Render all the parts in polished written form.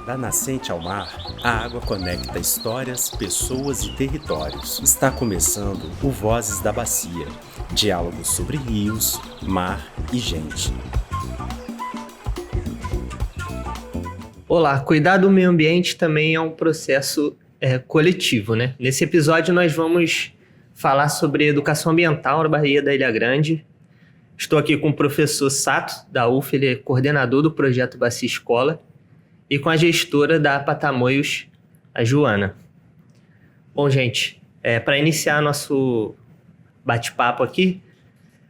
Da nascente ao mar, a água conecta histórias, pessoas e territórios. Está começando o Vozes da Bacia, diálogos sobre rios, mar e gente. Olá, cuidar do meio ambiente também é um processo coletivo, né? Nesse episódio nós vamos falar sobre educação ambiental na Baía da Ilha Grande. Estou aqui com o professor Sato, da UF, ele é coordenador do projeto Bacia Escola, e com a gestora da APA Tamoios, a Joana. Bom, gente, para iniciar nosso bate-papo aqui,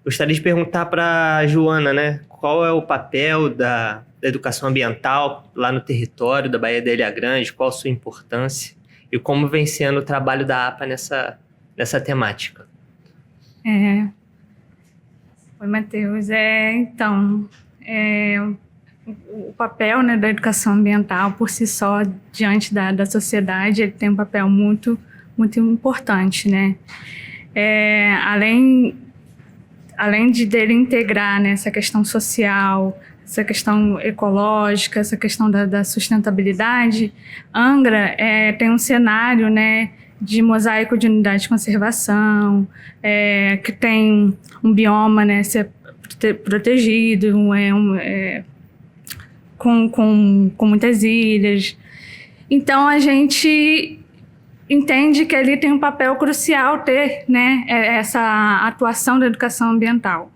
gostaria de perguntar para a Joana, né, qual é o papel da educação ambiental lá no território da Baía da Ilha Grande, qual a sua importância e como vem sendo o trabalho da APA nessa temática. Oi, Matheus. O papel, né, da educação ambiental por si só diante da sociedade, ele tem um papel muito, muito importante, né? Além dele integrar, né, essa questão social, essa questão ecológica, essa questão da sustentabilidade, Angra tem um cenário, né, de mosaico de unidade de conservação, que tem um bioma, né, ser protegido, com muitas ilhas. Então, a gente entende que ali tem um papel crucial ter, né, essa atuação da educação ambiental.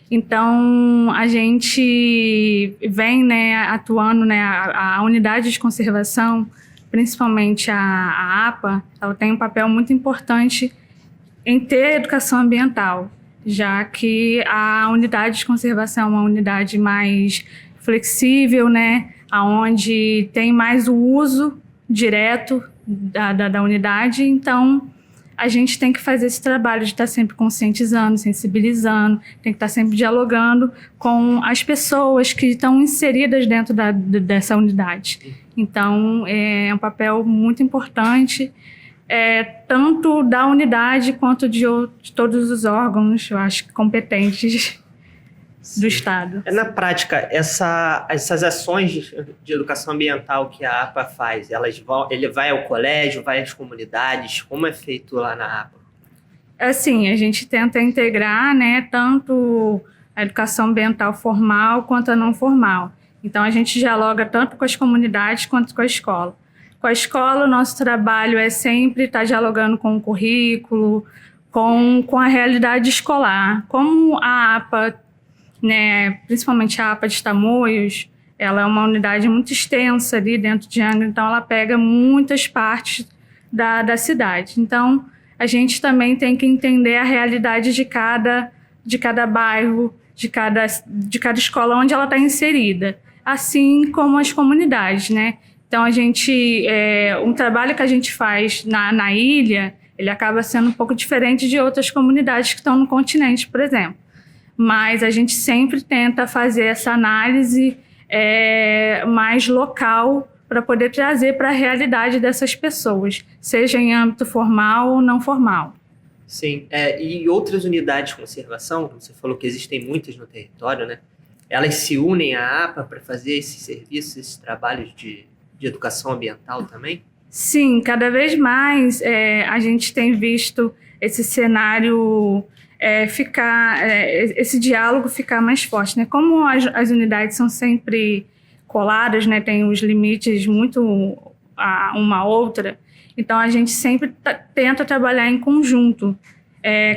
Então, a gente vem, né, atuando, né, a unidade de conservação, principalmente a APA, ela tem um papel muito importante em ter educação ambiental, já que a unidade de conservação é uma unidade mais flexível, né, onde tem mais o uso direto da unidade. Então, a gente tem que fazer esse trabalho de estar sempre conscientizando, sensibilizando, tem que estar sempre dialogando com as pessoas que estão inseridas dentro dessa unidade. Então, é um papel muito importante, tanto da unidade quanto de todos os órgãos, eu acho, competentes do Estado. Na prática, essas ações de educação ambiental que a APA faz, ele vai ao colégio, vai às comunidades, como é feito lá na APA? Assim, a gente tenta integrar, né, tanto a educação ambiental formal quanto a não formal. Então, a gente dialoga tanto com as comunidades quanto com a escola. Com a escola, o nosso trabalho é sempre estar dialogando com o currículo, com a realidade escolar. Como a APA, né, principalmente a APA de Tamoios, ela é uma unidade muito extensa ali dentro de Angra, então ela pega muitas partes da cidade. Então, a gente também tem que entender a realidade de cada bairro, de cada escola onde ela está inserida, assim como as comunidades, né? Então, um trabalho que a gente faz na ilha, ele acaba sendo um pouco diferente de outras comunidades que estão no continente, por exemplo. Mas a gente sempre tenta fazer essa análise mais local para poder trazer para a realidade dessas pessoas, seja em âmbito formal ou não formal. Sim, e outras unidades de conservação, você falou que existem muitas no território, né? Elas se unem à APA para fazer esses serviços, esses trabalhos de educação ambiental também? Sim, cada vez mais a gente tem visto esse cenário esse diálogo ficar mais forte, né? Como as unidades são sempre coladas, né? Tem os limites muito uma outra, então a gente sempre tenta trabalhar em conjunto.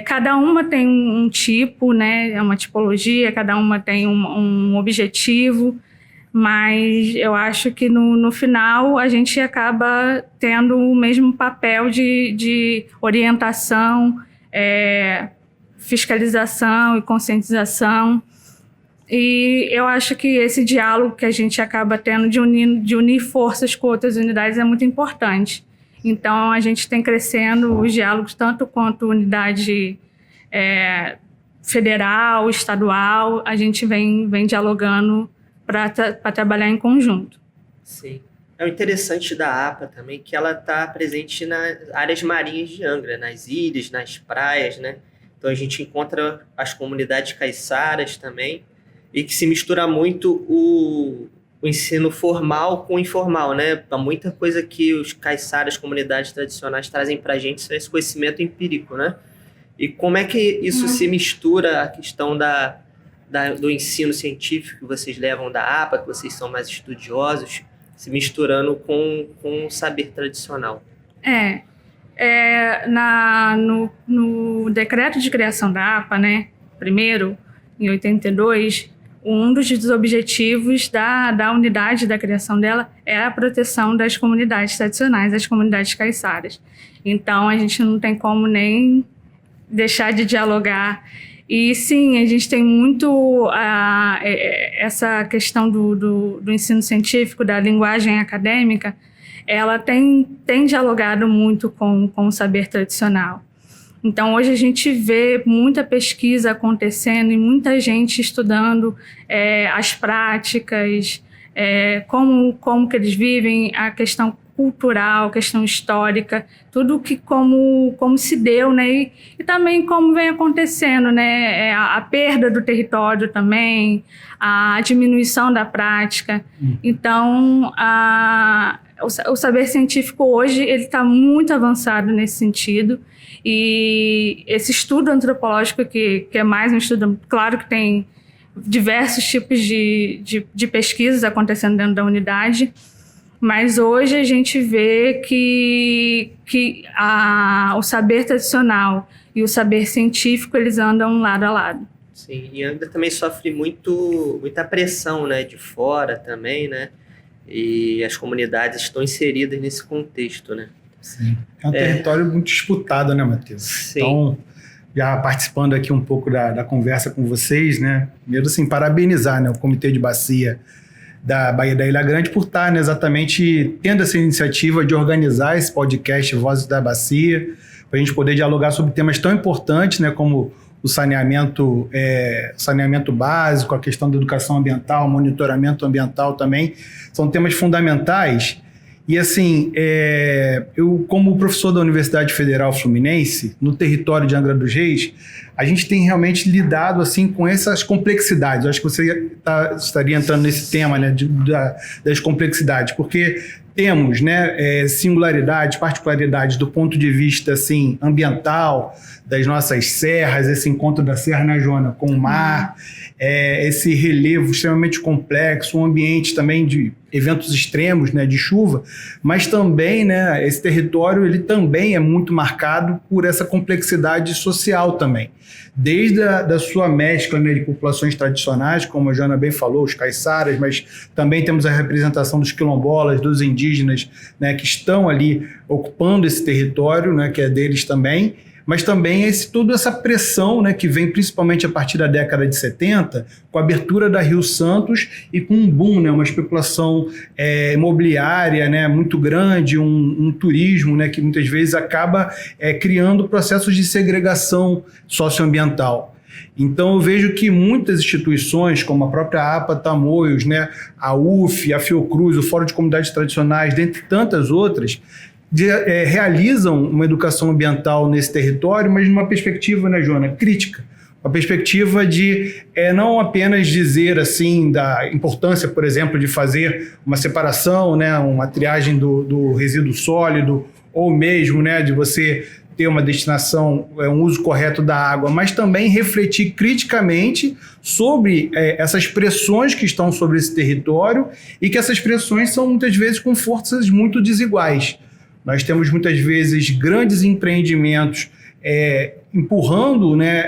Cada uma tem um tipo, né? É uma tipologia, cada uma tem um objetivo, mas eu acho que no final a gente acaba tendo o mesmo papel de orientação, fiscalização e conscientização. E eu acho que esse diálogo que a gente acaba tendo de unir forças com outras unidades é muito importante. Então, a gente tem crescendo os diálogos tanto quanto unidade federal, estadual, a gente vem dialogando para trabalhar em conjunto. Sim. É o interessante da APA também que ela está presente nas áreas marinhas de Angra, nas ilhas, nas praias, né? Então a gente encontra as comunidades caiçaras também, e que se mistura muito o ensino formal com o informal, né? Muita coisa que os caiçaras, comunidades tradicionais trazem para a gente é esse conhecimento empírico, né? E como é que isso se mistura à questão do ensino científico que vocês levam da APA, que vocês são mais estudiosos, se misturando com o saber tradicional? No decreto de criação da APA, né, primeiro, em 82, um dos objetivos da unidade da criação dela é a proteção das comunidades tradicionais, das comunidades caiçaras. Então, a gente não tem como nem deixar de dialogar. E, sim, a gente tem muito essa questão do ensino científico, da linguagem acadêmica, ela tem dialogado muito com o saber tradicional. Então, hoje a gente vê muita pesquisa acontecendo e muita gente estudando as práticas, como que eles vivem, a questão cultural, questão histórica, tudo que como se deu, né? E também como vem acontecendo, né? A perda do território também, a diminuição da prática. Então, o saber científico hoje ele está muito avançado nesse sentido. E esse estudo antropológico, que é mais um estudo, claro que tem diversos tipos de pesquisas acontecendo dentro da unidade, mas hoje a gente vê que o saber tradicional e o saber científico, eles andam lado a lado. Sim, e ainda também sofre muita pressão, né, de fora também, né? E as comunidades estão inseridas nesse contexto, né? Sim. É um território muito disputado, né, Matheus? Sim. Então, já participando aqui um pouco da conversa com vocês, né? Primeiro, assim, parabenizar, né, o Comitê de Bacia da Baía da Ilha Grande por estar, né, exatamente tendo essa iniciativa de organizar esse podcast Vozes da Bacia, para a gente poder dialogar sobre temas tão importantes, né, como o saneamento básico, a questão da educação ambiental, monitoramento ambiental também, são temas fundamentais. E assim, eu como professor da Universidade Federal Fluminense, no território de Angra dos Reis, a gente tem realmente lidado assim, com essas complexidades. Eu acho que você estaria entrando nesse tema, né, das complexidades, porque temos, né, singularidades, particularidades do ponto de vista assim, ambiental, das nossas serras, esse encontro da Serra na Joana com o mar, esse relevo extremamente complexo, um ambiente também de eventos extremos, né, de chuva, mas também, né, esse território ele também é muito marcado por essa complexidade social também. Desde da sua mescla, né, de populações tradicionais, como a Joana bem falou, os caiçaras, mas também temos a representação dos quilombolas, dos indígenas, né, que estão ali ocupando esse território, né, que é deles também, mas também toda essa pressão, né, que vem principalmente a partir da década de 70, com a abertura da Rio Santos e com um boom, né, uma especulação imobiliária, né, muito grande, um turismo, né, que muitas vezes acaba criando processos de segregação socioambiental. Então eu vejo que muitas instituições, como a própria APA Tamoios, né, a UF, a Fiocruz, o Fórum de Comunidades Tradicionais, dentre tantas outras, realizam uma educação ambiental nesse território, mas numa perspectiva, né, Joana, crítica. Uma perspectiva de não apenas dizer assim da importância, por exemplo, de fazer uma separação, né, uma triagem do resíduo sólido, ou mesmo, né, de você ter uma destinação, um uso correto da água, mas também refletir criticamente sobre essas pressões que estão sobre esse território e que essas pressões são muitas vezes com forças muito desiguais. Nós temos muitas vezes grandes empreendimentos empurrando, né,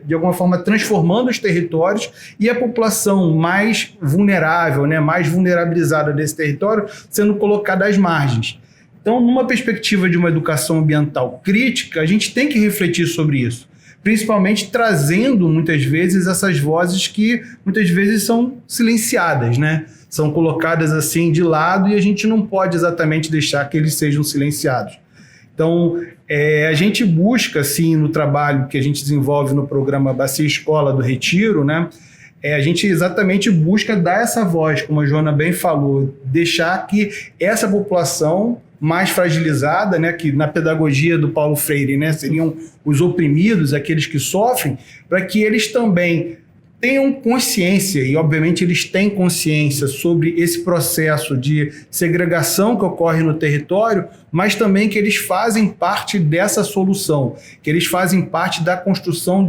de alguma forma transformando os territórios e a população mais vulnerável, né, mais vulnerabilizada desse território sendo colocada às margens. Então, numa perspectiva de uma educação ambiental crítica, a gente tem que refletir sobre isso, principalmente trazendo muitas vezes essas vozes que muitas vezes são silenciadas, né? São colocadas assim de lado e a gente não pode exatamente deixar que eles sejam silenciados. Então, a gente busca, assim, no trabalho que a gente desenvolve no programa Bacia Escola do Retiro, né, a gente exatamente busca dar essa voz, como a Joana bem falou, deixar que essa população mais fragilizada, né, que na pedagogia do Paulo Freire, né, seriam os oprimidos, aqueles que sofrem, para que eles também tenham consciência, e obviamente eles têm consciência sobre esse processo de segregação que ocorre no território, mas também que eles fazem parte dessa solução, que eles fazem parte da construção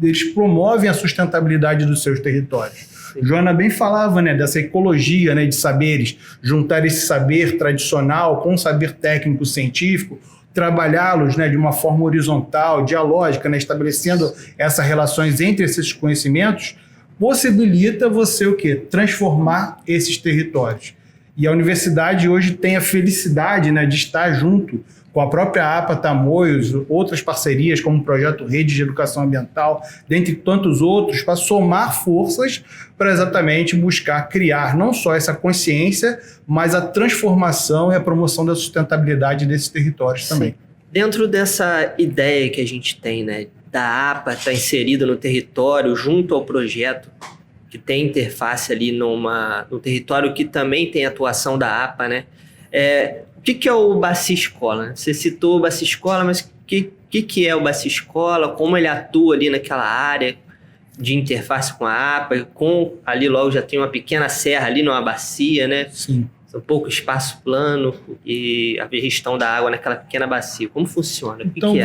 eles promovem a sustentabilidade dos seus territórios. Joana bem falava, né, dessa ecologia, né, de saberes, juntar esse saber tradicional com o saber técnico científico, trabalhá-los, né, de uma forma horizontal, dialógica, né, estabelecendo essas relações entre esses conhecimentos, possibilita você o quê? Transformar esses territórios. E a universidade hoje tem a felicidade, né, de estar junto com a própria APA Tamoios, outras parcerias como o Projeto Rede de Educação Ambiental, dentre tantos outros, para somar forças para exatamente buscar criar não só essa consciência, mas a transformação e a promoção da sustentabilidade desses territórios também. Dentro dessa ideia que a gente tem, né, da APA estar inserida no território junto ao projeto, que tem interface ali no território que também tem atuação da APA, né? O que é o Bacia Escola? Você citou o Bacia Escola, mas o que é o Bacia Escola? Como ele atua ali naquela área de interface com a APA? Ali logo já tem uma pequena serra ali numa bacia, né? Sim. Um pouco espaço plano e a gestão da água naquela pequena bacia. Como funciona? Então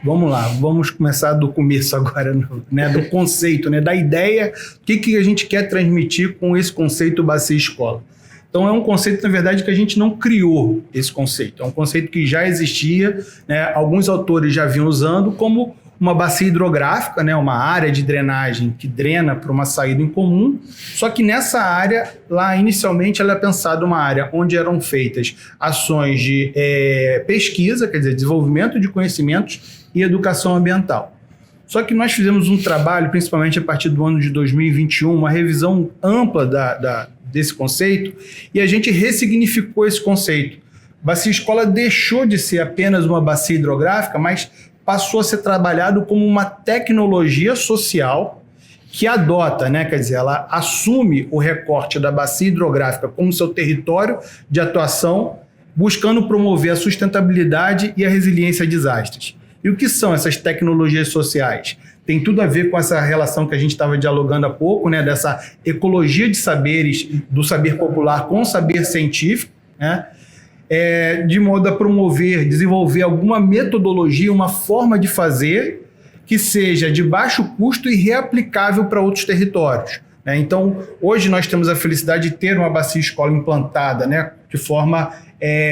vamos lá, vamos começar do começo agora, né, do conceito, né, da ideia, o que a gente quer transmitir com esse conceito Bacia Escola. Então é um conceito, na verdade, que a gente não criou esse conceito. É um conceito que já existia, né? Alguns autores já vinham usando como uma bacia hidrográfica, né? Uma área de drenagem que drena para uma saída em comum. Só que nessa área, lá inicialmente, ela é pensada uma área onde eram feitas ações de pesquisa, quer dizer, desenvolvimento de conhecimentos e educação ambiental. Só que nós fizemos um trabalho, principalmente a partir do ano de 2021, uma revisão ampla desse conceito, e a gente ressignificou esse conceito. Bacia Escola deixou de ser apenas uma bacia hidrográfica, mas passou a ser trabalhado como uma tecnologia social que adota, né? Quer dizer, ela assume o recorte da bacia hidrográfica como seu território de atuação, buscando promover a sustentabilidade e a resiliência a desastres. E o que são essas tecnologias sociais? Tem tudo a ver com essa relação que a gente estava dialogando há pouco, né, dessa ecologia de saberes, do saber popular com o saber científico, né, de modo a promover, desenvolver alguma metodologia, uma forma de fazer que seja de baixo custo e reaplicável para outros territórios. Né? Então, hoje nós temos a felicidade de ter uma Bacia Escola implantada, né, de forma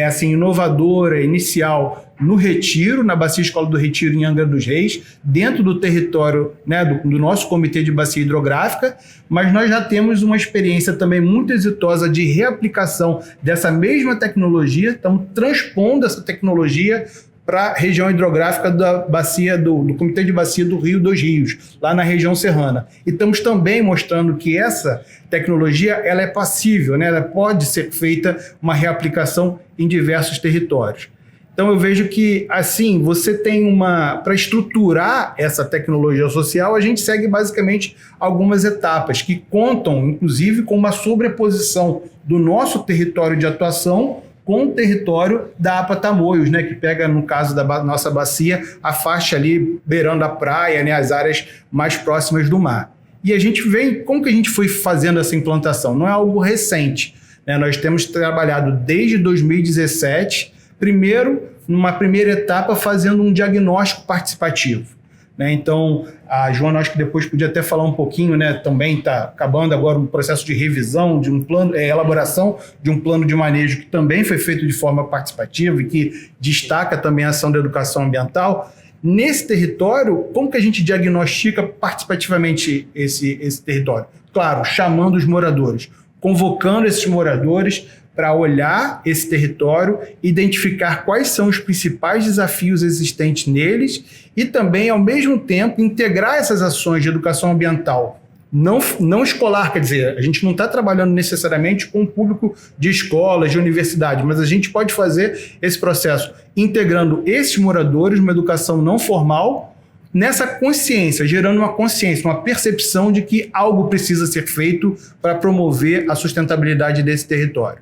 assim, inovadora, inicial, no Retiro, na Bacia Escola do Retiro, em Angra dos Reis, dentro do território, né, do nosso Comitê de Bacia Hidrográfica, mas nós já temos uma experiência também muito exitosa de reaplicação dessa mesma tecnologia, estamos transpondo essa tecnologia para a região hidrográfica da bacia do Comitê de Bacia do Rio dos Rios, lá na região serrana. E estamos também mostrando que essa tecnologia ela é passível, né? Ela pode ser feita uma reaplicação em diversos territórios. Então eu vejo que, assim, você tem para estruturar essa tecnologia social, a gente segue basicamente algumas etapas que contam, inclusive, com uma sobreposição do nosso território de atuação com o território da APA Tamoios, né, que pega, no caso da nossa bacia, a faixa ali beirando a praia, né, as áreas mais próximas do mar. E a gente vem, como que a gente foi fazendo essa implantação? Não é algo recente, né? Nós temos trabalhado desde 2017, primeiro, numa primeira etapa, fazendo um diagnóstico participativo. Né? Então, a Joana, acho que depois podia até falar um pouquinho, né? Também está acabando agora um processo de revisão de um plano, elaboração de um plano de manejo que também foi feito de forma participativa e que destaca também a ação da educação ambiental. Nesse território, como que a gente diagnostica participativamente esse território? Claro, chamando os moradores, convocando esses moradores para olhar esse território, identificar quais são os principais desafios existentes neles e também, ao mesmo tempo, integrar essas ações de educação ambiental não escolar, quer dizer, a gente não está trabalhando necessariamente com o público de escolas, de universidade, mas a gente pode fazer esse processo integrando esses moradores, uma educação não formal, nessa consciência, gerando uma consciência, uma percepção de que algo precisa ser feito para promover a sustentabilidade desse território.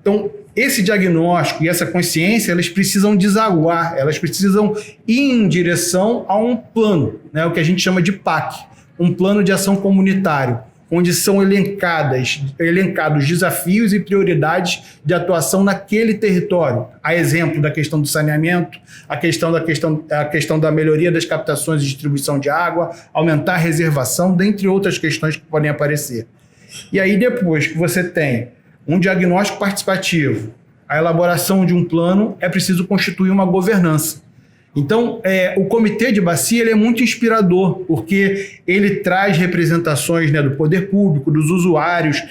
Então, esse diagnóstico e essa consciência, elas precisam desaguar, elas precisam ir em direção a um plano, né, o que a gente chama de PAC, um plano de ação comunitário, onde são elencados desafios e prioridades de atuação naquele território. A exemplo da questão do saneamento, a questão da melhoria das captações e distribuição de água, aumentar a reservação, dentre outras questões que podem aparecer. E aí, depois que você tem um diagnóstico participativo, a elaboração de um plano, é preciso constituir uma governança. Então, o Comitê de Bacia ele é muito inspirador, porque ele traz representações, né, do poder público, dos usuários,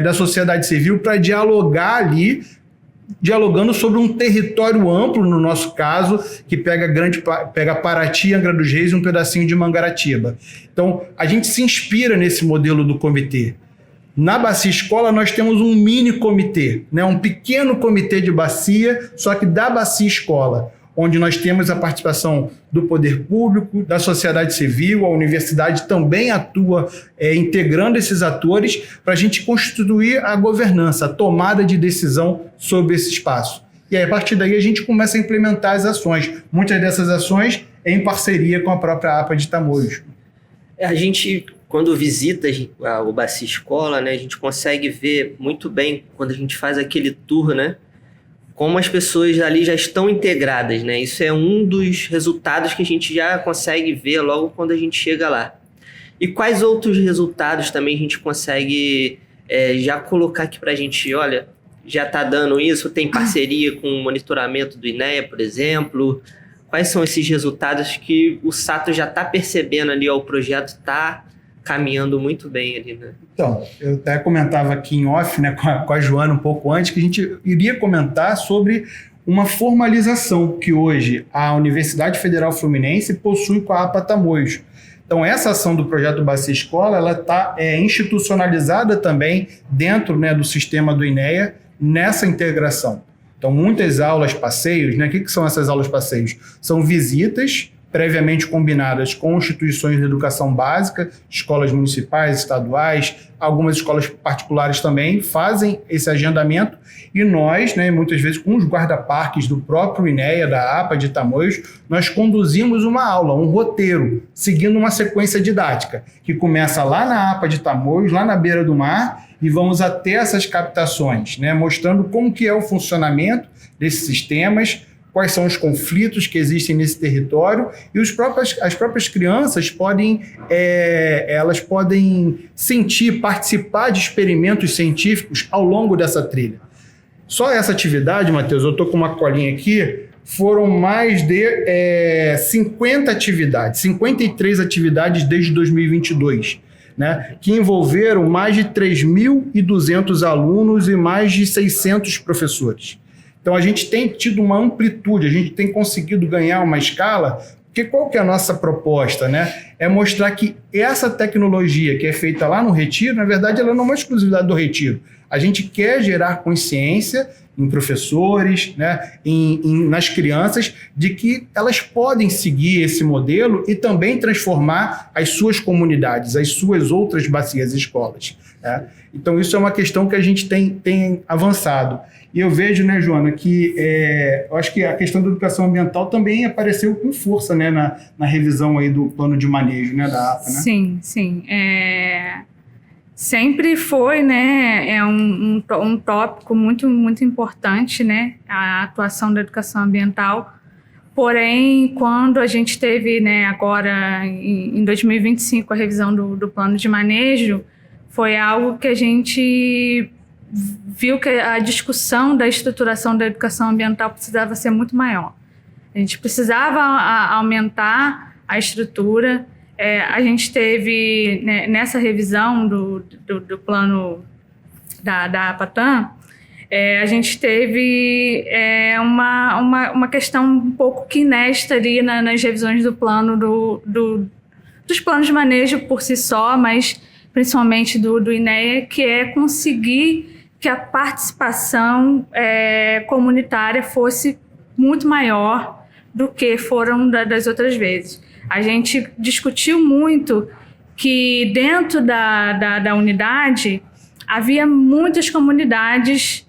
da sociedade civil, para dialogar ali, dialogando sobre um território amplo, no nosso caso, que pega Paraty, Angra dos Reis e um pedacinho de Mangaratiba. Então, a gente se inspira nesse modelo do comitê. Na Bacia Escola, nós temos um mini comitê, né, um pequeno comitê de bacia, só que da Bacia Escola, onde nós temos a participação do poder público, da sociedade civil, a universidade também atua integrando esses atores para a gente constituir a governança, a tomada de decisão sobre esse espaço. E aí, a partir daí, a gente começa a implementar as ações. Muitas dessas ações em parceria com a própria APA de Tamoios. A gente, quando visita o Bacia Escola, né, a gente consegue ver muito bem, quando a gente faz aquele tour, né, como as pessoas ali já estão integradas, né? Isso é um dos resultados que a gente já consegue ver logo quando a gente chega lá. E quais outros resultados também a gente consegue já colocar aqui para a gente? Olha, já está dando isso, tem parceria com o monitoramento do INEA, por exemplo. Quais são esses resultados que o Sato já está percebendo ali, ó, o projeto está caminhando muito bem ali, né? Então, eu até comentava aqui em off, né, com a Joana um pouco antes, que a gente iria comentar sobre uma formalização que hoje a Universidade Federal Fluminense possui com a APA Tamoios. Então, essa ação do projeto Bacia Escola, ela está institucionalizada também dentro, né, do sistema do INEA, nessa integração. Então, muitas aulas passeios, né? O que são essas aulas passeios? São visitas previamente combinadas com instituições de educação básica, escolas municipais, estaduais, algumas escolas particulares também fazem esse agendamento e nós, né, muitas vezes com os guarda-parques do próprio INEA, da APA de Tamoios, nós conduzimos uma aula, um roteiro, seguindo uma sequência didática, que começa lá na APA de Tamoios, lá na beira do mar, e vamos até essas captações, né, mostrando como que é o funcionamento desses sistemas, quais são os conflitos que existem nesse território, e as próprias crianças podem sentir, participar de experimentos científicos ao longo dessa trilha. Só essa atividade, Matheus, eu estou com uma colinha aqui, foram mais de 50 atividades, 53 atividades desde 2022, né, que envolveram mais de 3.200 alunos e mais de 600 professores. Então, a gente tem tido uma amplitude, a gente tem conseguido ganhar uma escala, porque qual que é a nossa proposta, né? É mostrar que essa tecnologia que é feita lá no Retiro, na verdade, ela não é uma exclusividade do Retiro. A gente quer gerar consciência em professores, né, nas crianças, de que elas podem seguir esse modelo e também transformar as suas comunidades, as suas outras bacias e escolas, né? Então, isso é uma questão que a gente tem avançado. E eu vejo, né, Joana, que eu acho que a questão da educação ambiental também apareceu com força, né, na revisão aí do plano de manejo, né, da APA, né? Sim, sim. Sempre foi, né, um tópico muito, muito importante, né, a atuação da educação ambiental. Porém, quando a gente teve, né, agora em 2025 a revisão do plano de manejo, foi algo que a gente viu que a discussão da estruturação da educação ambiental precisava ser muito maior. A gente precisava aumentar a estrutura. A gente teve, né, nessa revisão do plano da APATAM, a gente teve uma questão um pouco que inédita ali nas revisões do plano dos planos de manejo por si só, mas principalmente do INEA, que é conseguir que a participação comunitária fosse muito maior do que foram das outras vezes. A gente discutiu muito que dentro da unidade havia muitas comunidades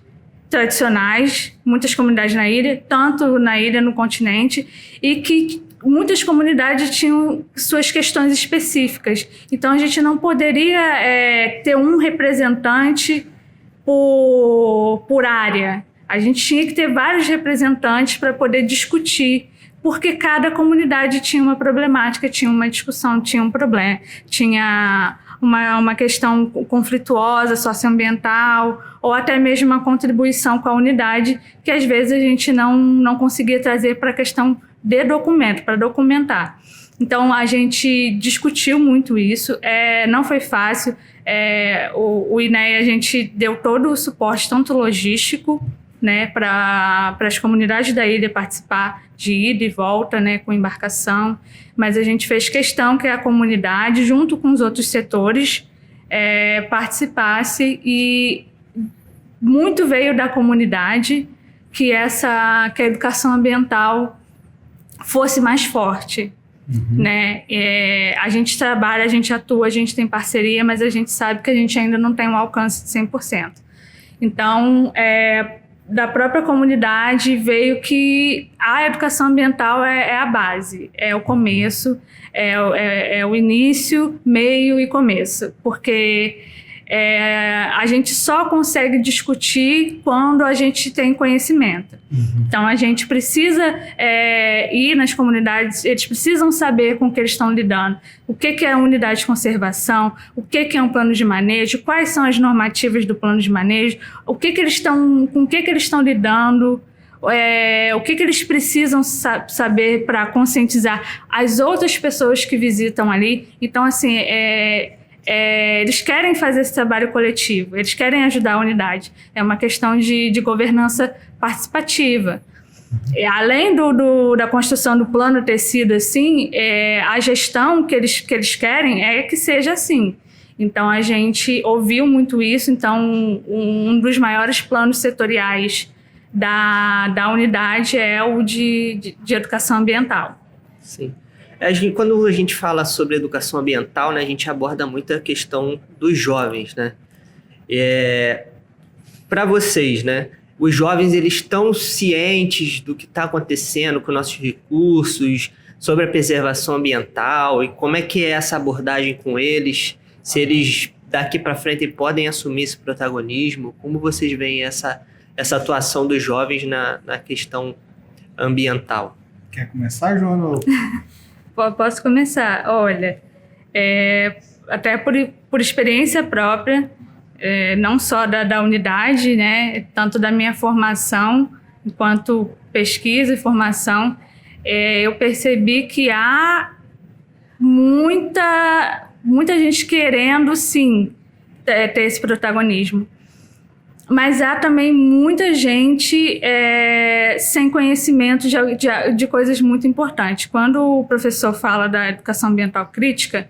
tradicionais, muitas comunidades na ilha, tanto na ilha, no continente, e que muitas comunidades tinham suas questões específicas. Então, a gente não poderia ter um representante por área. A gente tinha que ter vários representantes para poder discutir, porque cada comunidade tinha uma problemática, tinha uma discussão, tinha um problema, tinha uma questão conflituosa, socioambiental, ou até mesmo uma contribuição com a unidade, que às vezes a gente não conseguia trazer para a questão de documento, para documentar. Então, a gente discutiu muito isso, não foi fácil. O INEA, a gente deu todo o suporte, tanto logístico, né, para as comunidades da ilha participar de ida e volta, né, com embarcação, mas a gente fez questão que a comunidade, junto com os outros setores, participasse, e muito veio da comunidade que a educação ambiental fosse mais forte. Né? A gente trabalha, a gente atua, a gente tem parceria, mas a gente sabe que a gente ainda não tem um alcance de 100%. Então, da própria comunidade veio que a educação ambiental é a base, é o começo, é o início, meio e começo, porque a gente só consegue discutir quando a gente tem conhecimento. Então, a gente precisa ir nas comunidades, eles precisam saber com o que eles estão lidando, o que é a unidade de conservação, o que é um plano de manejo, quais são as normativas do plano de manejo, com o que eles estão lidando, o que eles precisam saber para conscientizar as outras pessoas que visitam ali. Então, assim, eles querem fazer esse trabalho coletivo, eles querem ajudar a unidade. É uma questão de governança participativa. Além da construção do plano ter sido assim, a gestão que eles querem é que seja assim. Então, a gente ouviu muito isso. Então, um dos maiores planos setoriais da unidade é o de educação ambiental. Sim. Quando a gente fala sobre educação ambiental, né, a gente aborda muito a questão dos jovens, né? Para vocês, né, os jovens, eles estão cientes do que está acontecendo com nossos recursos, sobre a preservação ambiental, e como é que é essa abordagem com eles, se eles daqui para frente podem assumir esse protagonismo, como vocês veem essa atuação dos jovens na questão ambiental? Quer começar, João? Posso começar. Olha, até por experiência própria, não só da unidade, né, tanto da minha formação, enquanto pesquisa e formação, eu percebi que há muita gente querendo, sim, ter esse protagonismo. Mas há também muita gente sem conhecimento de coisas muito importantes. Quando o professor fala da educação ambiental crítica,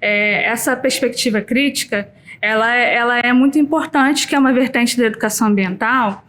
essa perspectiva crítica, ela é muito importante, que é uma vertente da educação ambiental,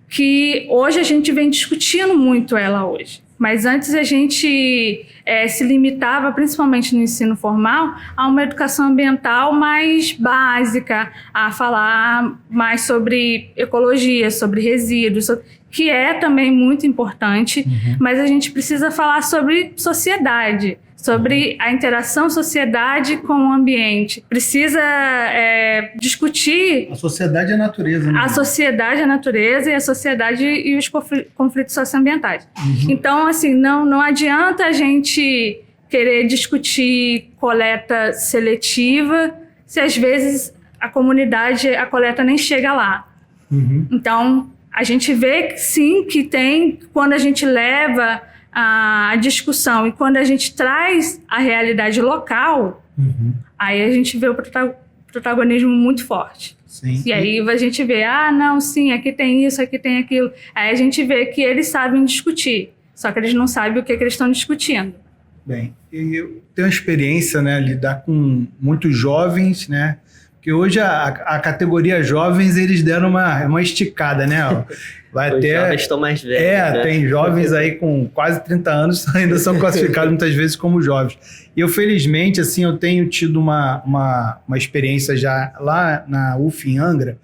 que hoje a gente vem discutindo muito ela hoje. Mas antes a gente se limitava, principalmente no ensino formal, a uma educação ambiental mais básica, a falar mais sobre ecologia, sobre resíduos, que é também muito importante, mas a gente precisa falar sobre sociedade, sobre a interação sociedade com o ambiente. Precisa discutir... A sociedade e a natureza, né? A sociedade, a natureza, e a sociedade e os conflitos socioambientais. Então, assim, não adianta a gente querer discutir coleta seletiva se às vezes a comunidade, a coleta nem chega lá. Então, a gente vê sim que tem, quando a gente leva a discussão e quando a gente traz a realidade local, aí a gente vê o protagonismo muito forte. Sim. E aí a gente vê, não, sim, aqui tem isso, aqui tem aquilo. Aí a gente vê que eles sabem discutir, só que eles não sabem o que eles estão discutindo. Bem, eu tenho uma experiência, né, lidar com muitos jovens, né, porque hoje a categoria jovens, eles deram uma esticada, né, ó. Os jovens estão mais velhos, né? Tem jovens aí com quase 30 anos, ainda são classificados muitas vezes como jovens. E eu, felizmente, assim, eu tenho tido uma experiência já lá na UF em Angra,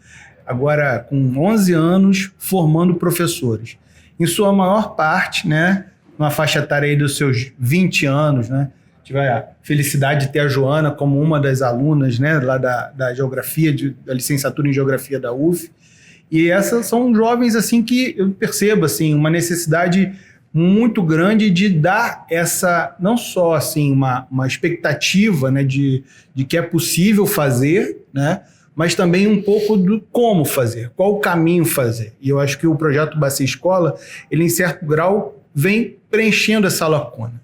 agora com 11 anos, formando professores. Em sua maior parte, né, numa faixa etária aí dos seus 20 anos, né? Tive a felicidade de ter a Joana como uma das alunas, né, lá da Geografia, da licenciatura em Geografia da UF. E essas são jovens assim que eu percebo assim, uma necessidade muito grande de dar essa, não só assim, uma expectativa, né, de que é possível fazer, né, mas também um pouco do como fazer, qual o caminho fazer. E eu acho que o projeto Bacia Escola, ele em certo grau vem preenchendo essa lacuna.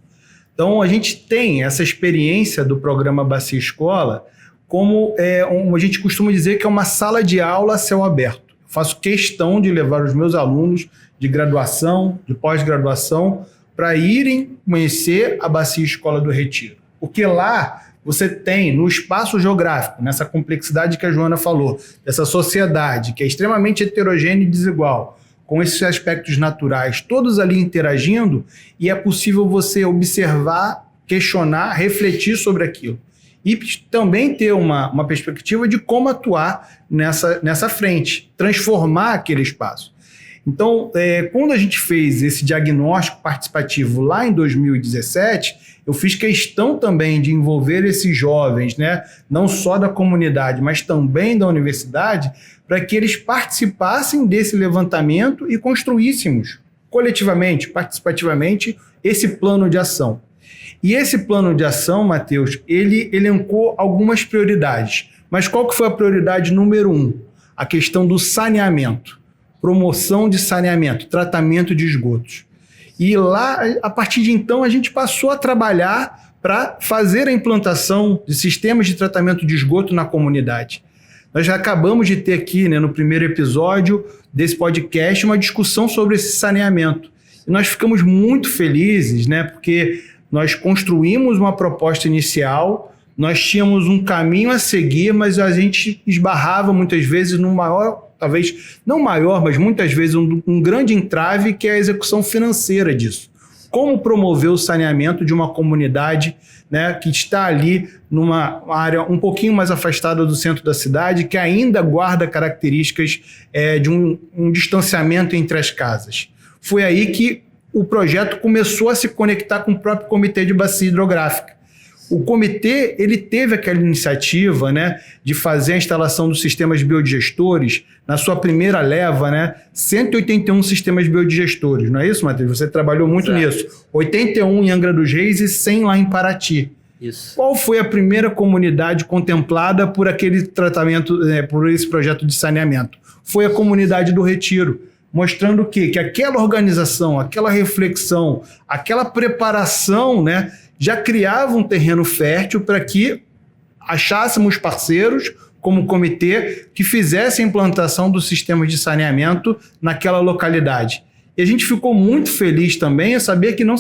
Então, a gente tem essa experiência do programa Bacia Escola como a gente costuma dizer que é uma sala de aula a céu aberto. Eu faço questão de levar os meus alunos de graduação, de pós-graduação, para irem conhecer a Bacia Escola do Retiro. Porque lá você tem, no espaço geográfico, nessa complexidade que a Joana falou, dessa sociedade que é extremamente heterogênea e desigual, com esses aspectos naturais, todos ali interagindo, e é possível você observar, questionar, refletir sobre aquilo. E também ter uma perspectiva de como atuar nessa frente, transformar aquele espaço. Então, quando a gente fez esse diagnóstico participativo lá em 2017, eu fiz questão também de envolver esses jovens, né, não só da comunidade, mas também da universidade, para que eles participassem desse levantamento e construíssemos coletivamente, participativamente, esse plano de ação. E esse plano de ação, Matheus, ele elencou algumas prioridades. Mas qual que foi a prioridade número 1? A questão do saneamento, promoção de saneamento, tratamento de esgotos. E lá, a partir de então, a gente passou a trabalhar para fazer a implantação de sistemas de tratamento de esgoto na comunidade. Nós já acabamos de ter aqui, né, no primeiro episódio desse podcast, uma discussão sobre esse saneamento. E nós ficamos muito felizes, né, porque nós construímos uma proposta inicial, nós tínhamos um caminho a seguir, mas a gente esbarrava muitas vezes num maior, talvez não maior, mas muitas vezes um grande entrave, que é a execução financeira disso. Como promover o saneamento de uma comunidade, né, que está ali numa área um pouquinho mais afastada do centro da cidade, que ainda guarda características de um distanciamento entre as casas. Foi aí que o projeto começou a se conectar com o próprio Comitê de Bacia Hidrográfica. O comitê, ele teve aquela iniciativa, né, de fazer a instalação dos sistemas biodigestores, na sua primeira leva, né, 181 sistemas biodigestores, não é isso, Matheus? Você trabalhou muito nisso. 81 em Angra dos Reis e 100 lá em Paraty. Isso. Qual foi a primeira comunidade contemplada por aquele tratamento, por esse projeto de saneamento? Foi a comunidade do Retiro, mostrando o quê? Que aquela organização, aquela reflexão, aquela preparação, né, já criava um terreno fértil para que achássemos parceiros, como comitê, que fizessem a implantação do sistema de saneamento naquela localidade. E a gente ficou muito feliz também a saber que não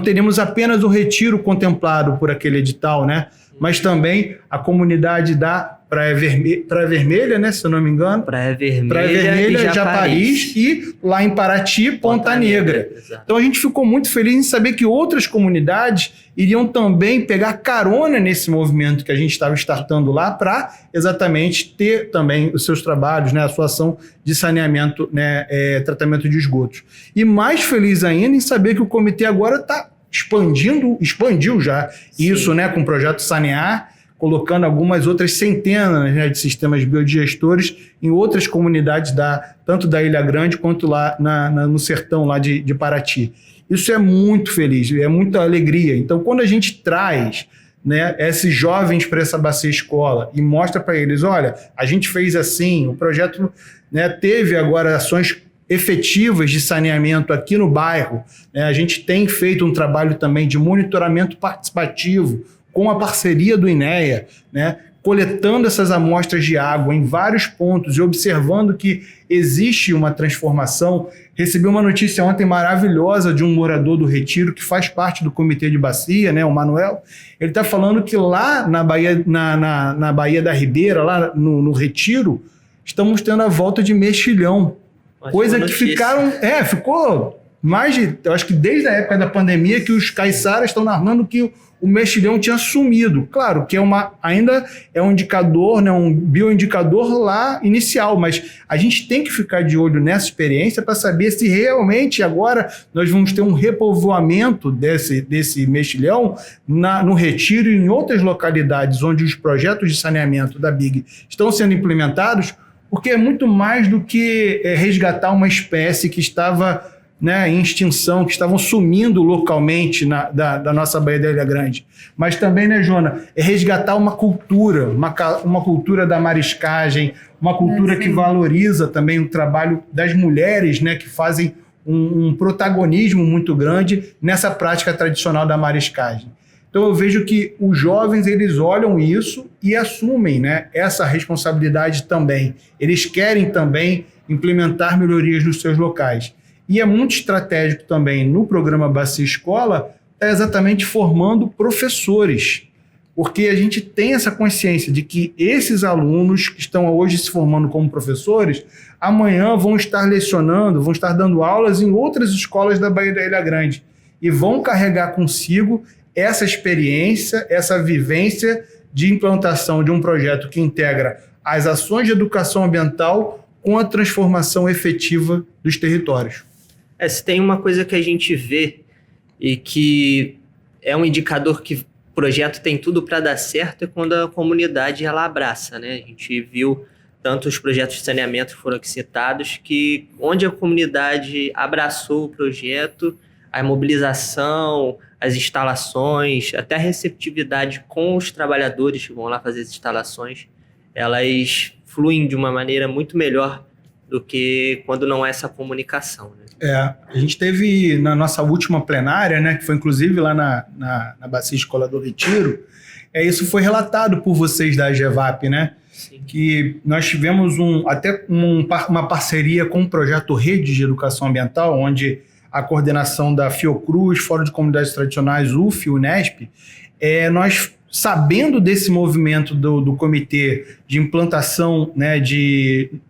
teríamos apenas o Retiro contemplado por aquele edital, né? Mas também a comunidade da Praia Vermelha, né, se eu não me engano. Praia Vermelha e Japariz, e lá em Paraty, Ponta Negra. Então a gente ficou muito feliz em saber que outras comunidades iriam também pegar carona nesse movimento que a gente estava startando lá, para exatamente ter também os seus trabalhos, né, a sua ação de saneamento, né, tratamento de esgotos. E mais feliz ainda em saber que o comitê agora está expandiu já isso, né, com o projeto Sanear, colocando algumas outras centenas, né, de sistemas biodigestores em outras comunidades, tanto da Ilha Grande quanto lá no sertão lá de Paraty. Isso é muito feliz, é muita alegria. Então, quando a gente traz, né, esses jovens para essa Bacia Escola e mostra para eles, olha, a gente fez assim, o projeto, né, teve agora ações efetivas de saneamento aqui no bairro, né, a gente tem feito um trabalho também de monitoramento participativo, com a parceria do INEA, né, coletando essas amostras de água em vários pontos e observando que existe uma transformação. Recebi uma notícia ontem maravilhosa de um morador do Retiro, que faz parte do Comitê de Bacia, né, o Manuel. Ele está falando que lá na Baía, na Baía da Ribeira, lá no Retiro, estamos tendo a volta de mexilhão. Coisa que ficou eu acho que desde a época da pandemia que os caiçaras estão narrando que o mexilhão tinha sumido. Claro que ainda é um indicador, né, um bioindicador lá inicial, mas a gente tem que ficar de olho nessa experiência para saber se realmente agora nós vamos ter um repovoamento desse mexilhão no Retiro e em outras localidades onde os projetos de saneamento da BIG estão sendo implementados, porque é muito mais do que resgatar uma espécie que estava, né, em extinção, que estavam sumindo localmente da nossa Baía da Ilha Grande. Mas também, né, Jona, é resgatar uma cultura, uma cultura da mariscagem, uma cultura que valoriza também o trabalho das mulheres, né, que fazem um protagonismo muito grande nessa prática tradicional da mariscagem. Então eu vejo que os jovens, eles olham isso e assumem, né, essa responsabilidade também. Eles querem também implementar melhorias nos seus locais. E é muito estratégico também no programa Bacia Escola, exatamente formando professores, porque a gente tem essa consciência de que esses alunos que estão hoje se formando como professores, amanhã vão estar lecionando, vão estar dando aulas em outras escolas da Baía da Ilha Grande e vão carregar consigo essa experiência, essa vivência de implantação de um projeto que integra as ações de educação ambiental com a transformação efetiva dos territórios. Se tem uma coisa que a gente vê e que é um indicador que o projeto tem tudo para dar certo, é quando a comunidade ela abraça, né? A gente viu tanto os projetos de saneamento que foram aqui citados, que onde a comunidade abraçou o projeto, a mobilização, as instalações, até a receptividade com os trabalhadores que vão lá fazer as instalações, elas fluem de uma maneira muito melhor do que quando não há essa comunicação, né? A gente teve na nossa última plenária, né, que foi inclusive lá na Bacia Escola do Retiro, isso foi relatado por vocês da AGEVAP, né? Sim. Que nós tivemos uma parceria com o projeto Rede de Educação Ambiental, onde a coordenação da Fiocruz, Fórum de Comunidades Tradicionais, UF, Unesp, nós, sabendo desse movimento do comitê de implantação, né,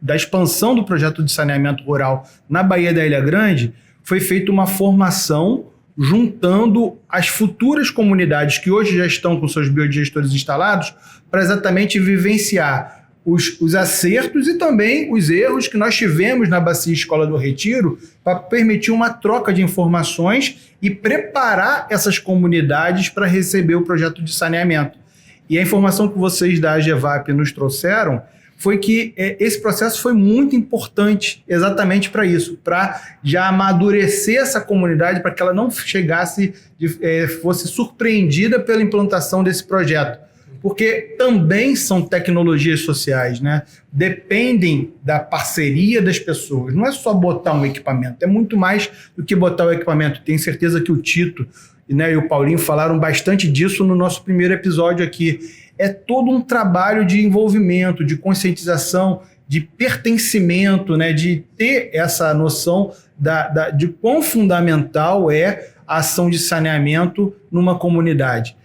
da expansão do projeto de saneamento rural na Baía da Ilha Grande, foi feita uma formação juntando as futuras comunidades que hoje já estão com seus biodigestores instalados para exatamente vivenciar os acertos e também os erros que nós tivemos na Bacia Escola do Retiro para permitir uma troca de informações e preparar essas comunidades para receber o projeto de saneamento. E a informação que vocês da AGEVAP nos trouxeram foi que esse processo foi muito importante exatamente para isso, para já amadurecer essa comunidade, para que ela não fosse surpreendida pela implantação desse projeto. Porque também são tecnologias sociais, né? Dependem da parceria das pessoas. Não é só botar um equipamento, é muito mais do que botar o equipamento. Tenho certeza que o Tito, né, e o Paulinho falaram bastante disso no nosso primeiro episódio aqui. É todo um trabalho de envolvimento, de conscientização, de pertencimento, né, de ter essa noção de quão fundamental é a ação de saneamento numa comunidade.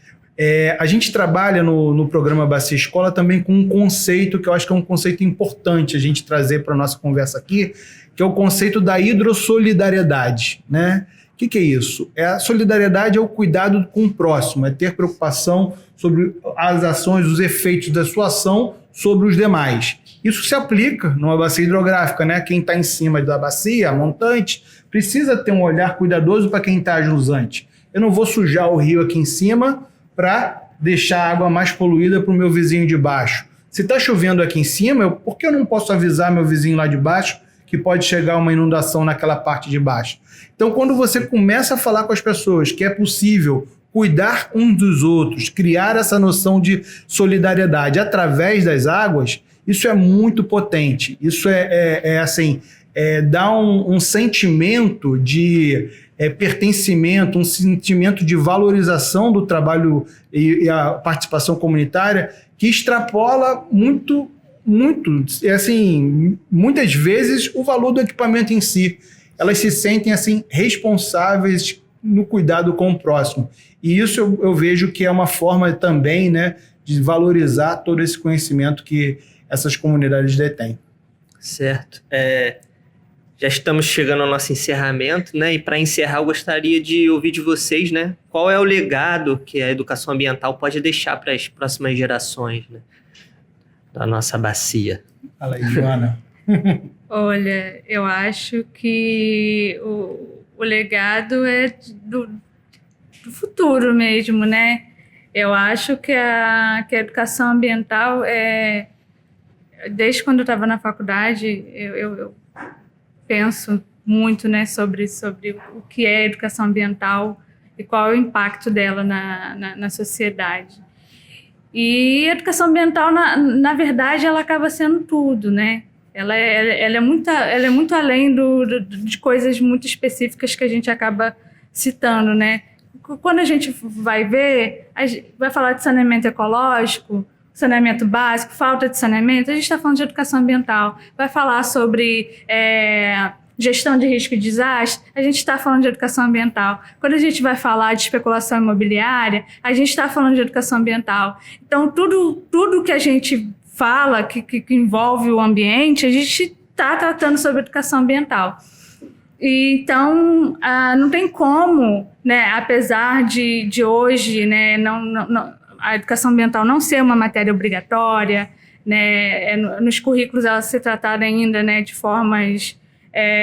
A gente trabalha no programa Bacia Escola também com um conceito que eu acho que é um conceito importante a gente trazer para a nossa conversa aqui, que é o conceito da hidrossolidariedade, né? O que é isso? A solidariedade é o cuidado com o próximo, é ter preocupação sobre as ações, os efeitos da sua ação sobre os demais. Isso se aplica numa bacia hidrográfica, né? Quem está em cima da bacia, a montante, precisa ter um olhar cuidadoso para quem está jusante. Eu não vou sujar o rio aqui em cima para deixar a água mais poluída para o meu vizinho de baixo. Se está chovendo aqui em cima, por que eu não posso avisar meu vizinho lá de baixo que pode chegar uma inundação naquela parte de baixo? Então, quando você começa a falar com as pessoas que é possível cuidar uns dos outros, criar essa noção de solidariedade através das águas, isso é muito potente. Isso dá um sentimento de pertencimento, um sentimento de valorização do trabalho e a participação comunitária que extrapola muito, muitas vezes o valor do equipamento em si. Elas se sentem responsáveis no cuidado com o próximo. E isso eu vejo que é uma forma também, né, de valorizar todo esse conhecimento que essas comunidades detêm. Certo. Já estamos chegando ao nosso encerramento, né? E para encerrar, eu gostaria de ouvir de vocês, né? Qual é o legado que a educação ambiental pode deixar para as próximas gerações, né, da nossa bacia? Fala aí, Joana. Olha, eu acho que o legado é do futuro mesmo, né? Eu acho que a educação ambiental desde quando eu estava na faculdade, eu penso muito, né, sobre o que é educação ambiental e qual é o impacto dela na sociedade. E a educação ambiental, na verdade, ela acaba sendo tudo, né? Ela é muito além de coisas muito específicas que a gente acaba citando, né? Quando a gente vai ver, vai falar de saneamento ecológico, saneamento básico, falta de saneamento, a gente está falando de educação ambiental. Vai falar sobre gestão de risco de desastre, a gente está falando de educação ambiental. Quando a gente vai falar de especulação imobiliária, a gente está falando de educação ambiental. Então, tudo que a gente fala que envolve o ambiente, a gente está tratando sobre educação ambiental. E, então, não tem como, né, apesar de hoje, né, a educação ambiental não ser uma matéria obrigatória, né, nos currículos ela ser tratada ainda, né, de formas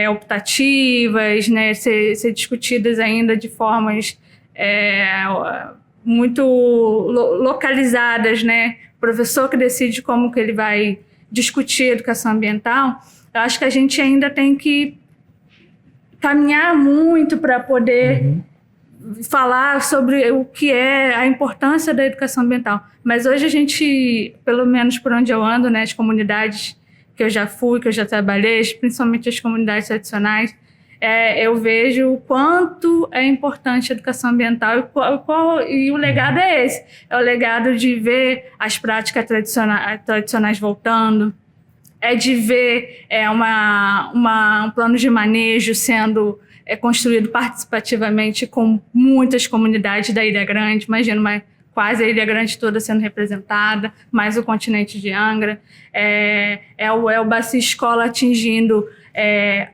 optativas, né, ser discutidas ainda de formas muito localizadas, né, o professor que decide como que ele vai discutir educação ambiental. Eu acho que a gente ainda tem que caminhar muito para poder falar sobre o que é a importância da educação ambiental. Mas hoje a gente, pelo menos por onde eu ando, né, as comunidades que eu já fui, que eu já trabalhei, principalmente as comunidades tradicionais, eu vejo o quanto é importante a educação ambiental e o legado é esse. É o legado de ver as práticas tradicionais voltando, de ver um plano de manejo sendo construído participativamente com muitas comunidades da Ilha Grande. Imagina, quase a Ilha Grande toda sendo representada, mais o continente de Angra. O Bacia Escola atingindo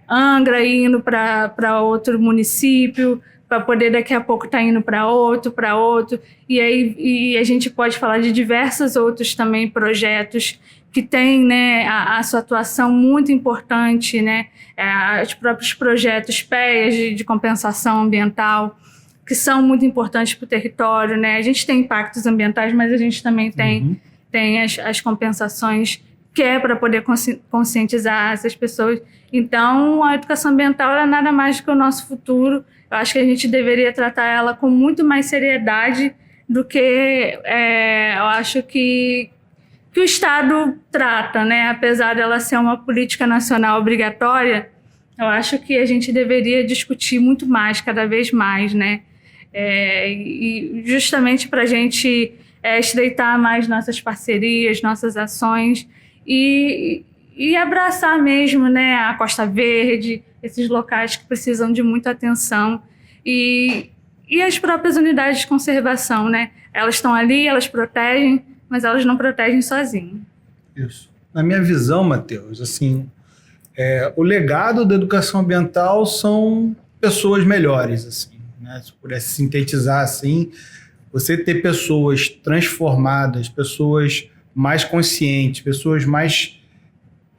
Angra e indo para outro município, para poder daqui a pouco estar indo para outro. E a gente pode falar de diversos outros também projetos que têm, né, a sua atuação muito importante, né, os próprios projetos PEAs de compensação ambiental, que são muito importantes para o território, né? A gente tem impactos ambientais, mas a gente também tem as compensações, que é para poder conscientizar essas pessoas. Então, a educação ambiental é nada mais do que o nosso futuro. Eu acho que a gente deveria tratar ela com muito mais seriedade do que eu acho que o Estado trata, né? Apesar dela ser uma política nacional obrigatória, eu acho que a gente deveria discutir muito mais, cada vez mais, né? E justamente para a gente estreitar mais nossas parcerias, nossas ações e abraçar mesmo, né, a Costa Verde, esses locais que precisam de muita atenção e as próprias unidades de conservação, né? Elas estão ali, elas protegem, mas elas não protegem sozinhas. Isso. Na minha visão, Matheus, assim, o legado da educação ambiental são pessoas melhores, assim, né? Se pudesse sintetizar assim, você ter pessoas transformadas, pessoas mais conscientes, pessoas mais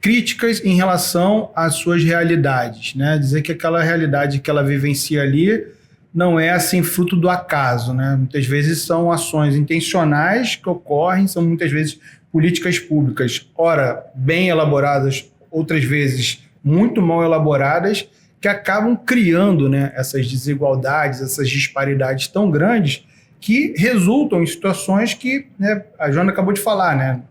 críticas em relação às suas realidades, né? Dizer que aquela realidade que ela vivencia ali não é assim fruto do acaso, né? Muitas vezes são ações intencionais que ocorrem, são muitas vezes políticas públicas, ora bem elaboradas, outras vezes muito mal elaboradas, que acabam criando, né, essas desigualdades, essas disparidades tão grandes que resultam em situações que, né, a Joana acabou de falar, né?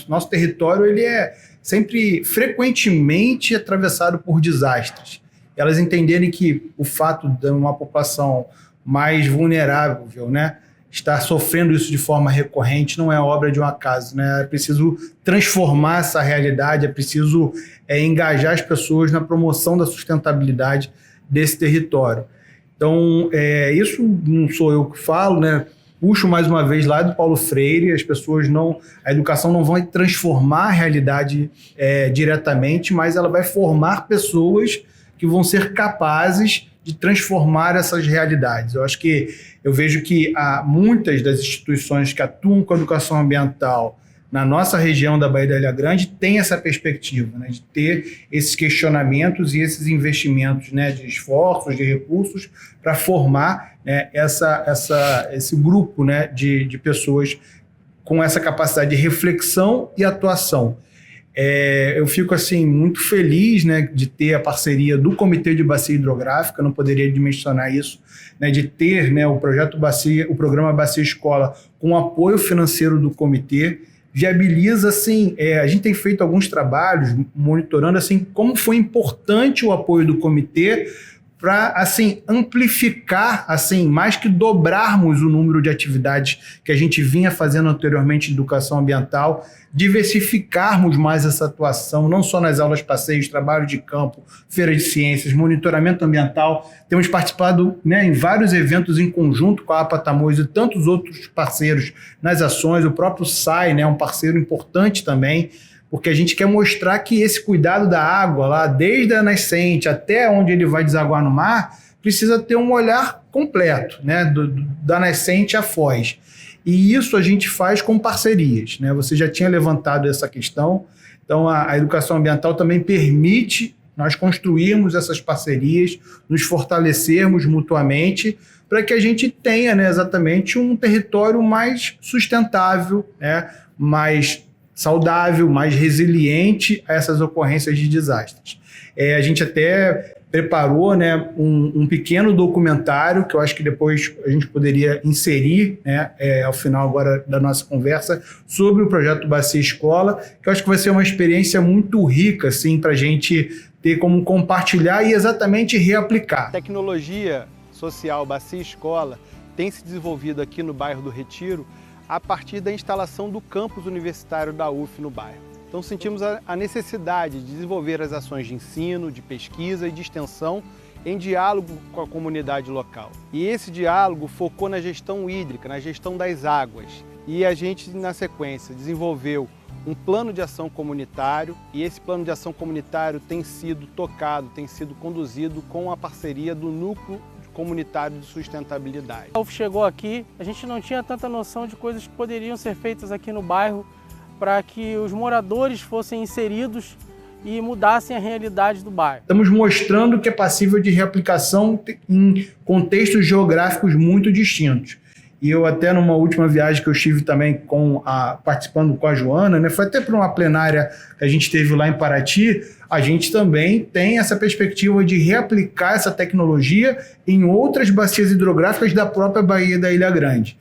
Nosso território ele é sempre frequentemente atravessado por desastres. Elas entenderem que o fato de uma população mais vulnerável, né, estar sofrendo isso de forma recorrente não é obra de um acaso, né? É preciso transformar essa realidade, é preciso engajar as pessoas na promoção da sustentabilidade desse território. Então, isso não sou eu que falo, né? Puxo mais uma vez lá do Paulo Freire, a educação não vai transformar a realidade diretamente, mas ela vai formar pessoas que vão ser capazes de transformar essas realidades. Eu vejo que muitas das instituições que atuam com a educação ambiental na nossa região da Baía da Ilha Grande têm essa perspectiva, né, de ter esses questionamentos e esses investimentos, né, de esforços, de recursos para formar, né, esse grupo, né, de pessoas com essa capacidade de reflexão e atuação. Eu fico assim, muito feliz, né, de ter a parceria do Comitê de Bacia Hidrográfica, não poderia dimensionar isso, né, de ter, né, o programa Bacia Escola com apoio financeiro do comitê, viabiliza, assim, a gente tem feito alguns trabalhos monitorando assim, como foi importante o apoio do comitê para, assim, amplificar, assim, mais que dobrarmos o número de atividades que a gente vinha fazendo anteriormente de educação ambiental, diversificarmos mais essa atuação, não só nas aulas passeios, trabalho de campo, feira de ciências, monitoramento ambiental. Temos participado, né, em vários eventos em conjunto com a APA Tamoios e tantos outros parceiros nas ações, o próprio SAI, né, um parceiro importante também, porque a gente quer mostrar que esse cuidado da água, lá desde a nascente até onde ele vai desaguar no mar, precisa ter um olhar completo, né, da nascente à foz. E isso a gente faz com parcerias, né? Você já tinha levantado essa questão, então a educação ambiental também permite nós construirmos essas parcerias, nos fortalecermos mutuamente, para que a gente tenha, né, exatamente um território mais sustentável, né, mais saudável, mais resiliente a essas ocorrências de desastres. A gente até preparou, né, um pequeno documentário que eu acho que depois a gente poderia inserir, né, ao final agora da nossa conversa, sobre o projeto Bacia Escola, que eu acho que vai ser uma experiência muito rica, assim, para a gente ter como compartilhar e exatamente reaplicar. A tecnologia social Bacia Escola tem se desenvolvido aqui no bairro do Retiro a partir da instalação do campus universitário da UF no bairro. Então sentimos a necessidade de desenvolver as ações de ensino, de pesquisa e de extensão em diálogo com a comunidade local. E esse diálogo focou na gestão hídrica, na gestão das águas. E a gente, na sequência, desenvolveu um plano de ação comunitário, e esse plano de ação comunitário tem sido tocado, tem sido conduzido com a parceria do Núcleo Comunitário de Sustentabilidade. A UF chegou aqui, a gente não tinha tanta noção de coisas que poderiam ser feitas aqui no bairro para que os moradores fossem inseridos e mudassem a realidade do bairro. Estamos mostrando que é passível de reaplicação em contextos geográficos muito distintos. E eu até numa última viagem que eu estive também participando com a Joana, né, foi até para uma plenária que a gente teve lá em Paraty, a gente também tem essa perspectiva de reaplicar essa tecnologia em outras bacias hidrográficas da própria Baía da Ilha Grande.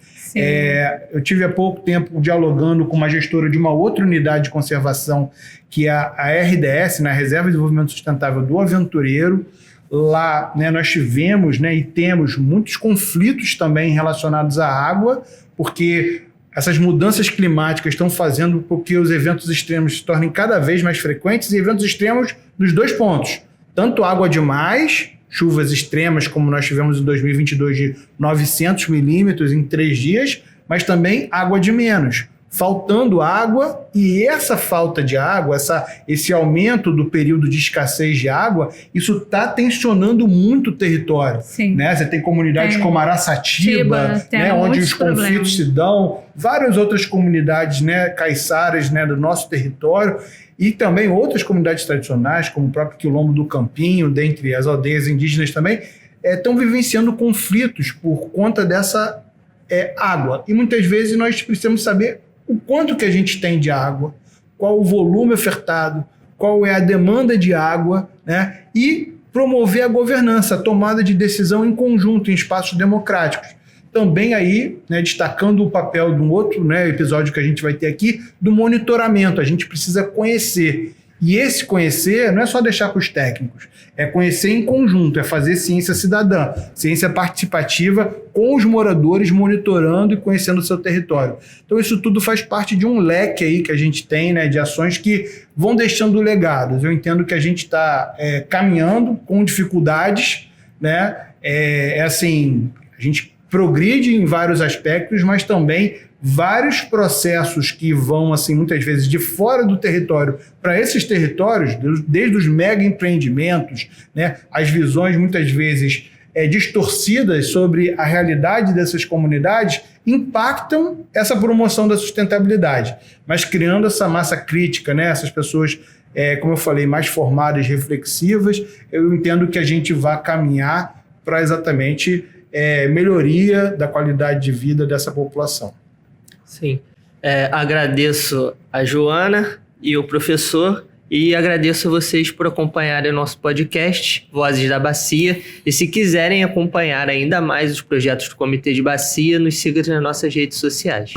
Eu tive há pouco tempo dialogando com uma gestora de uma outra unidade de conservação, que é a RDS, na Reserva de Desenvolvimento Sustentável do Aventureiro. Lá, né, nós tivemos, né, e temos muitos conflitos também relacionados à água, porque essas mudanças climáticas estão fazendo com que os eventos extremos se tornem cada vez mais frequentes, e eventos extremos nos dois pontos, tanto água demais, chuvas extremas como nós tivemos em 2022 de 900 milímetros em 3 dias, mas também água de menos, faltando água, e essa falta de água, esse aumento do período de escassez de água, isso está tensionando muito o território. Sim. Né? Você tem comunidades como Araçatiba, né, onde os conflitos se dão, várias outras comunidades, né, caiçaras, né, do nosso território, e também outras comunidades tradicionais, como o próprio Quilombo do Campinho, dentre as aldeias indígenas também, estão vivenciando conflitos por conta dessa água. E muitas vezes nós precisamos saber o quanto que a gente tem de água, qual o volume ofertado, qual é a demanda de água, né? E promover a governança, a tomada de decisão em conjunto, em espaços democráticos. Também aí, né, destacando o papel de um outro, né, episódio que a gente vai ter aqui, do monitoramento. A gente precisa conhecer. E esse conhecer não é só deixar para os técnicos, é conhecer em conjunto, é fazer ciência cidadã, ciência participativa com os moradores, monitorando e conhecendo o seu território. Então isso tudo faz parte de um leque aí que a gente tem, né, de ações que vão deixando legados. Eu entendo que a gente está caminhando com dificuldades, né, assim, a gente progride em vários aspectos, mas também vários processos que vão, assim, muitas vezes de fora do território para esses territórios, desde os mega empreendimentos, né, as visões muitas vezes distorcidas sobre a realidade dessas comunidades, impactam essa promoção da sustentabilidade, mas criando essa massa crítica, né, essas pessoas, como eu falei, mais formadas, reflexivas, eu entendo que a gente vai caminhar para exatamente melhoria da qualidade de vida dessa população. Sim. Agradeço a Joana e o professor e agradeço a vocês por acompanharem o nosso podcast, Vozes da Bacia. E se quiserem acompanhar ainda mais os projetos do Comitê de Bacia, nos sigam nas nossas redes sociais.